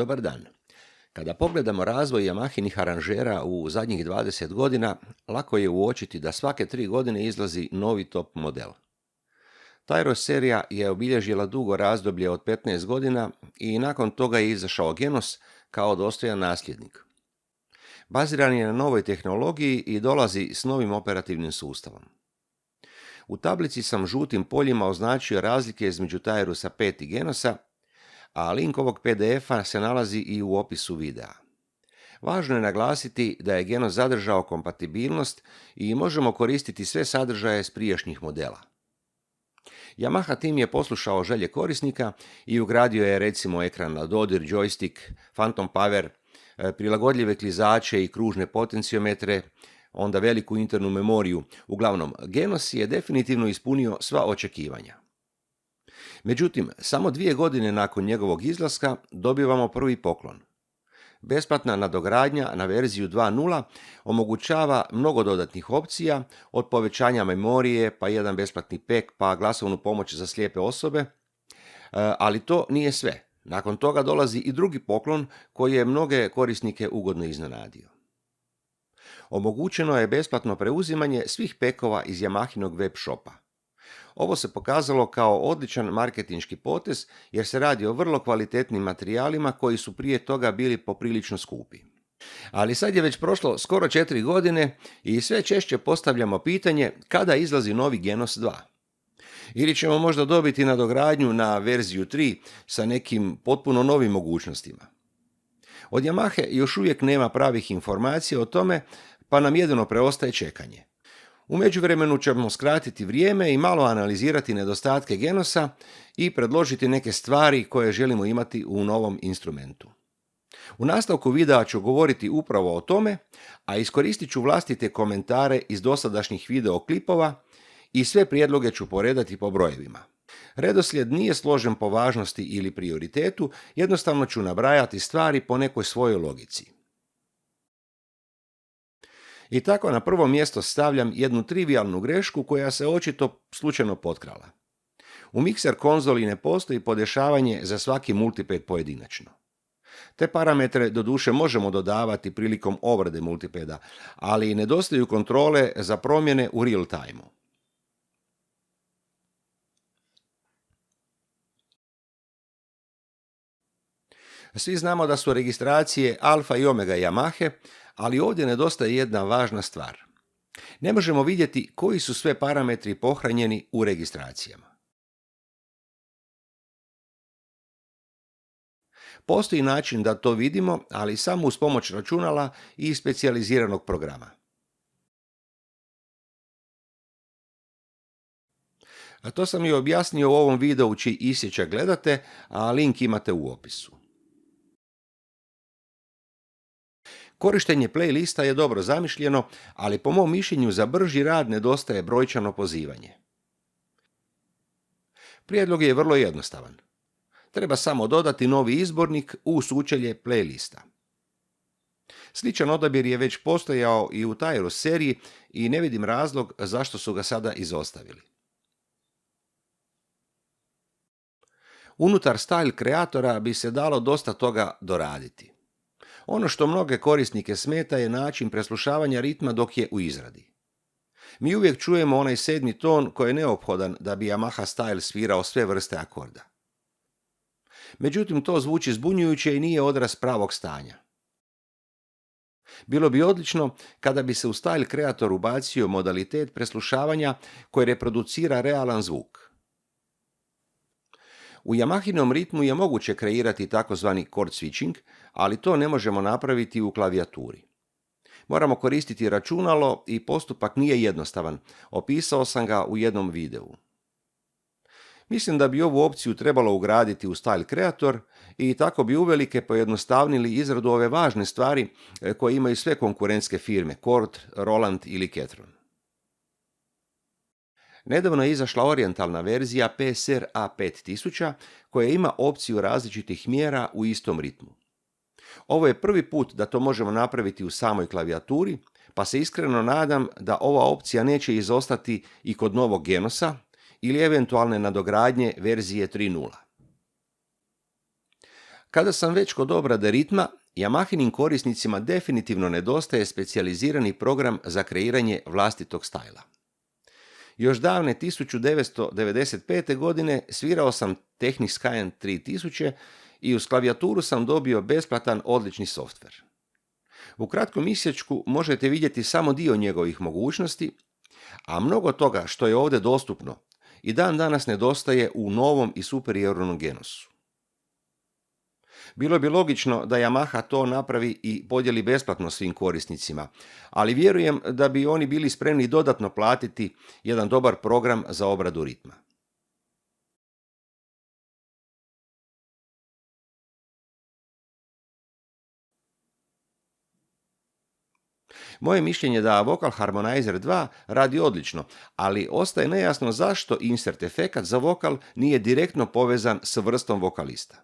Dobar dan. Kada pogledamo razvoj Yamahinih aranžera u zadnjih 20 godina, lako je uočiti da svake 3 godine izlazi novi top model. Tyro serija je obilježila dugo razdoblje od 15 godina i nakon toga je izašao Genos kao dostojan nasljednik. Baziran je na novoj tehnologiji i dolazi s novim operativnim sustavom. U tablici sam žutim poljima označio razlike između Tyrusa 5 i Genosa, a link ovog PDF-a se nalazi i u opisu videa. Važno je naglasiti da je Genos zadržao kompatibilnost i možemo koristiti sve sadržaje s prijašnjih modela. Yamaha tim je poslušao želje korisnika i ugradio je recimo ekran na dodir, joystick, phantom power, prilagodljive klizače i kružne potenciometre, onda veliku internu memoriju. Uglavnom, Genos je definitivno ispunio sva očekivanja. Međutim, samo 2 godine nakon njegovog izlaska dobivamo prvi poklon. Besplatna nadogradnja na verziju 2.0 omogućava mnogo dodatnih opcija, od povećanja memorije, pa jedan besplatni pack, pa glasovnu pomoć za slijepe osobe, ali to nije sve. Nakon toga dolazi i drugi poklon koji je mnoge korisnike ugodno iznenadio. Omogućeno je besplatno preuzimanje svih pekova iz Yamahinog web shopa. Ovo se pokazalo kao odličan marketinški potez jer se radi o vrlo kvalitetnim materijalima koji su prije toga bili poprilično skupi. Ali sad je već prošlo skoro 4 godine i sve češće postavljamo pitanje kada izlazi novi Genos 2. Ili ćemo možda dobiti nadogradnju na verziju 3 sa nekim potpuno novim mogućnostima. Od Yamahe još uvijek nema pravih informacija o tome, pa nam jedino preostaje čekanje. U međuvremenu ćemo skratiti vrijeme i malo analizirati nedostatke Genosa i predložiti neke stvari koje želimo imati u novom instrumentu. U nastavku videa ću govoriti upravo o tome, a iskoristit ću vlastite komentare iz dosadašnjih videoklipova i sve prijedloge ću poredati po brojevima. Redoslijed nije složen po važnosti ili prioritetu, jednostavno ću nabrajati stvari po nekoj svojoj logici. I tako na prvo mjesto stavljam jednu trivijalnu grešku koja se očito slučajno potkrala. U mikser konzoli ne postoji podešavanje za svaki multipad pojedinačno. Te parametre doduše možemo dodavati prilikom obrade multipada, ali nedostaju kontrole za promjene u real time-u. Svi znamo da su registracije alfa i omega Yamahe, ali ovdje nedostaje jedna važna stvar. Ne možemo vidjeti koji su sve parametri pohranjeni u registracijama. Postoji način da to vidimo, ali samo uz pomoć računala i specijaliziranog programa. A to sam i objasnio u ovom videu čiji isječak gledate, a link imate u opisu. Korištenje playlista je dobro zamišljeno, ali po mom mišljenju za brži rad nedostaje brojčano pozivanje. Prijedlog je vrlo jednostavan. Treba samo dodati novi izbornik u sučelje playlista. Sličan odabir je već postojao i u Tyro seriji i ne vidim razlog zašto su ga sada izostavili. Unutar style kreatora bi se dalo dosta toga doraditi. Ono što mnoge korisnike smeta je način preslušavanja ritma dok je u izradi. Mi uvijek čujemo onaj 7. ton koji je neophodan da bi Yamaha Style svirao sve vrste akorda. Međutim, to zvuči zbunjujuće i nije odraz pravog stanja. Bilo bi odlično kada bi se u Style Creator ubacio modalitet preslušavanja koji reproducira realan zvuk. U Yamahinom ritmu je moguće kreirati takozvani chord switching, ali to ne možemo napraviti u klavijaturi. Moramo koristiti računalo i postupak nije jednostavan, opisao sam ga u jednom videu. Mislim da bi ovu opciju trebalo ugraditi u Style Creator i tako bi uvelike pojednostavnili izradu ove važne stvari koje imaju sve konkurentske firme, Chord, Roland ili Ketron. Nedavno je izašla orijentalna verzija PSR A5000 koja ima opciju različitih mjera u istom ritmu. Ovo je prvi put da to možemo napraviti u samoj klavijaturi, pa se iskreno nadam da ova opcija neće izostati i kod novog Genosa ili eventualne nadogradnje verzije 3.0. Kada sam već kod obrade ritma, Yamahinim korisnicima definitivno nedostaje specijalizirani program za kreiranje vlastitog stajla. Još davne 1995. godine svirao sam Technics Skyline 3000 i uz klavijaturu sam dobio besplatan odlični softver. U kratkom isječku možete vidjeti samo dio njegovih mogućnosti, a mnogo toga što je ovdje dostupno i dan danas nedostaje u novom i superiornom Genosu. Bilo bi logično da Yamaha to napravi i podijeli besplatno svim korisnicima, ali vjerujem da bi oni bili spremni dodatno platiti jedan dobar program za obradu ritma. Moje mišljenje da Vocal Harmonizer 2 radi odlično, ali ostaje nejasno zašto insert efekat za vokal nije direktno povezan s vrstom vokalista.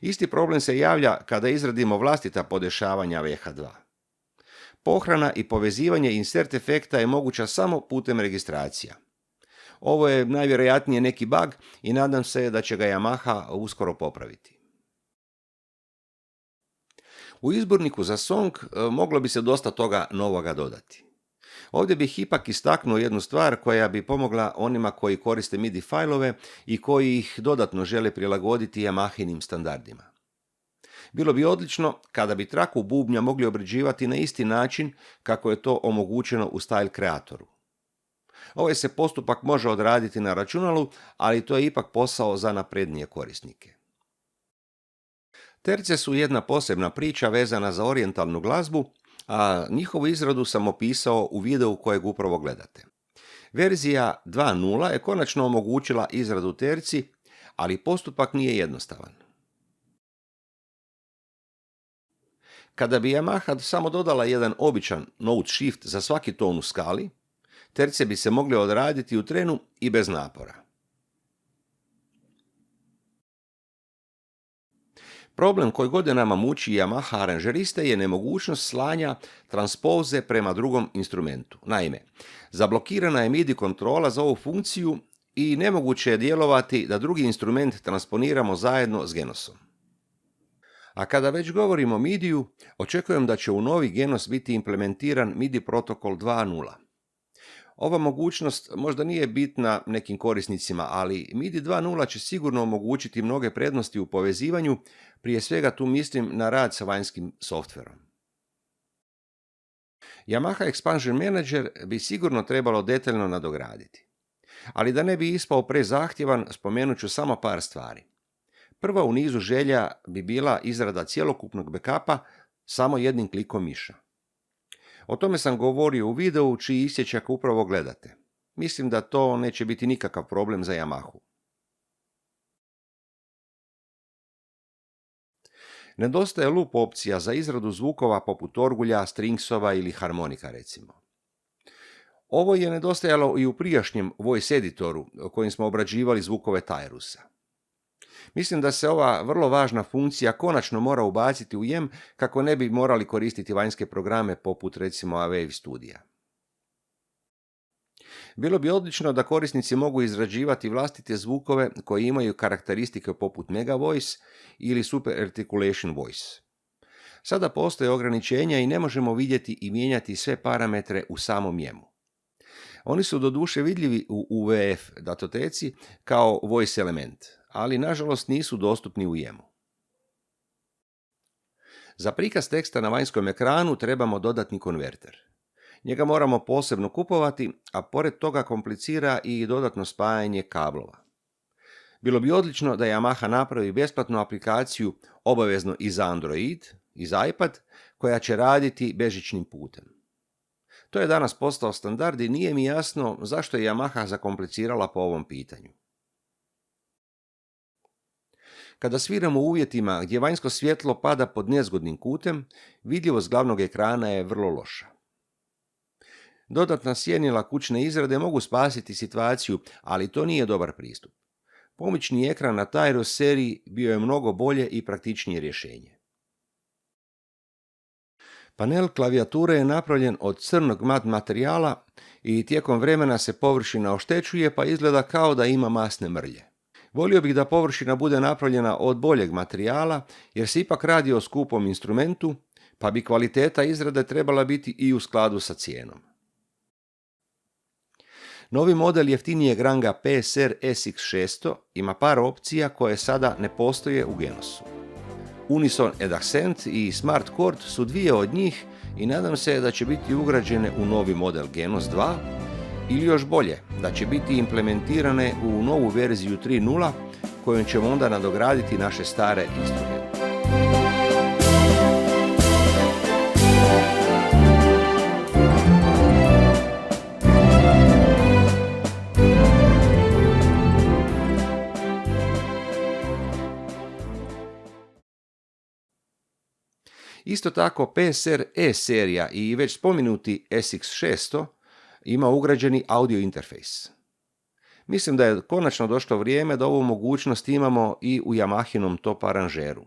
Isti problem se javlja kada izradimo vlastita podešavanja VH2. Pohrana i povezivanje insert efekta je moguća samo putem registracija. Ovo je najvjerojatnije neki bug i nadam se da će ga Yamaha uskoro popraviti. U izborniku za song moglo bi se dosta toga novoga dodati. Ovdje bih ipak istaknuo jednu stvar koja bi pomogla onima koji koriste MIDI fajlove i koji ih dodatno žele prilagoditi Yamahinim standardima. Bilo bi odlično kada bi traku bubnja mogli obrađivati na isti način kako je to omogućeno u Style Creatoru. Ovaj se postupak može odraditi na računalu, ali to je ipak posao za naprednije korisnike. Terce su jedna posebna priča vezana za orijentalnu glazbu, a njihovu izradu sam opisao u videu kojeg upravo gledate. Verzija 2.0 je konačno omogućila izradu terci, ali postupak nije jednostavan. Kada bi Yamaha samo dodala jedan običan note shift za svaki ton u skali, terce bi se mogle odraditi u trenu i bez napora. Problem koji godinama muči Yamaha aranžeriste je nemogućnost slanja transpoze prema drugom instrumentu. Naime, zablokirana je MIDI kontrola za ovu funkciju i nemoguće je djelovati da drugi instrument transponiramo zajedno s Genosom. A kada već govorimo o MIDI-u, očekujem da će u novi Genos biti implementiran MIDI protokol 2.0. Ova mogućnost možda nije bitna nekim korisnicima, ali MIDI 2.0 će sigurno omogućiti mnoge prednosti u povezivanju, prije svega tu mislim na rad sa vanjskim softverom. Yamaha Expansion Manager bi sigurno trebalo detaljno nadograditi. Ali da ne bi ispao prezahtjevan, spomenut ću samo par stvari. Prva u nizu želja bi bila izrada cjelokupnog backupa samo jednim klikom miša. O tome sam govorio u videu čiji isječak upravo gledate. Mislim da to neće biti nikakav problem za Yamahu. Nedostaje loop opcija za izradu zvukova poput orgulja, stringsova ili harmonika recimo. Ovo je nedostajalo i u prijašnjem voice editoru kojim smo obrađivali zvukove Tyrusa. Mislim da se ova vrlo važna funkcija konačno mora ubaciti u YEM kako ne bi morali koristiti vanjske programe poput recimo Wave Studija. Bilo bi odlično da korisnici mogu izrađivati vlastite zvukove koji imaju karakteristike poput Mega Voice ili Super Articulation Voice. Sada postoje ograničenja i ne možemo vidjeti i mijenjati sve parametre u samom YEM-u. Oni su doduše vidljivi u UVF datoteci kao voice element, ali nažalost nisu dostupni u YEM-u. Za prikaz teksta na vanjskom ekranu trebamo dodatni konverter. Njega moramo posebno kupovati, a pored toga komplicira i dodatno spajanje kablova. Bilo bi odlično da Yamaha napravi besplatnu aplikaciju obavezno i za Android i za iPad koja će raditi bežičnim putem. To je danas postao standard i nije mi jasno zašto je Yamaha zakomplicirala po ovom pitanju. Kada sviramo u uvjetima gdje vanjsko svjetlo pada pod nezgodnim kutem, vidljivost glavnog ekrana je vrlo loša. Dodatna sjenila kućne izrade mogu spasiti situaciju, ali to nije dobar pristup. Pomoćni ekran na Tyros seriji bio je mnogo bolje i praktičnije rješenje. Panel klavijature je napravljen od crnog mat materijala i tijekom vremena se površina oštećuje pa izgleda kao da ima masne mrlje. Volio bih da površina bude napravljena od boljeg materijala, jer se ipak radi o skupom instrumentu, pa bi kvaliteta izrade trebala biti i u skladu sa cijenom. Novi model jeftinijeg ranga PSR SX600 ima par opcija koje sada ne postoje u Genosu. Unison Accent i Smart Chord su dvije od njih i nadam se da će biti ugrađene u novi model Genos 2 ili još bolje, da će biti implementirane u novu verziju 3.0 kojom ćemo onda nadograditi naše stare instrumente. Isto tako PSR E serija i već spomenuti SX600 ima ugrađeni audio interfejs. Mislim da je konačno došlo vrijeme da ovu mogućnost imamo i u Yamahinom top aranžeru.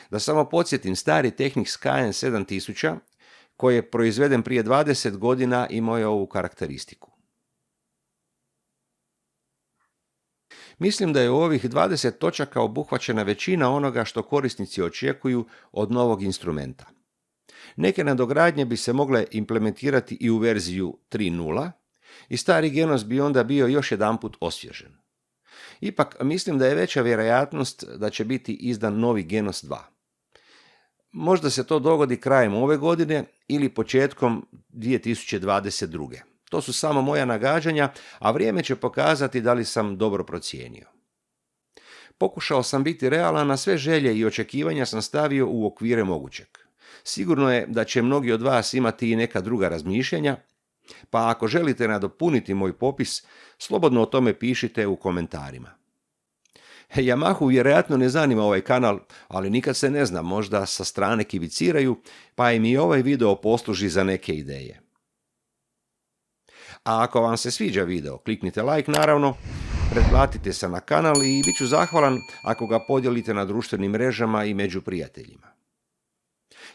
Da samo podsjetim, stari Technics KN7000 koji je proizveden prije 20 godina imao je ovu karakteristiku. Mislim da je u ovih 20 točaka obuhvaćena većina onoga što korisnici očekuju od novog instrumenta. Neke nadogradnje bi se mogle implementirati i u verziju 3.0 i stari Genos bi onda bio još jedanput osvježen. Ipak mislim da je veća vjerojatnost da će biti izdan novi Genos 2. Možda se to dogodi krajem ove godine ili početkom 2022. To su samo moja nagađanja, a vrijeme će pokazati da li sam dobro procijenio. Pokušao sam biti realan, a sve želje i očekivanja sam stavio u okvire mogućeg. Sigurno je da će mnogi od vas imati i neka druga razmišljanja, pa ako želite nadopuniti moj popis, slobodno o tome pišite u komentarima. Yamahu vjerojatno ne zanima ovaj kanal, ali nikad se ne zna, možda sa strane kibiciraju, pa im i ovaj video posluži za neke ideje. A ako vam se sviđa video, kliknite like naravno, pretplatite se na kanal i bit ću zahvalan ako ga podijelite na društvenim mrežama i među prijateljima.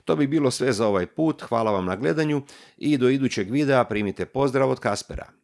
To bi bilo sve za ovaj put, hvala vam na gledanju i do idućeg videa primite pozdrav od Kaspera.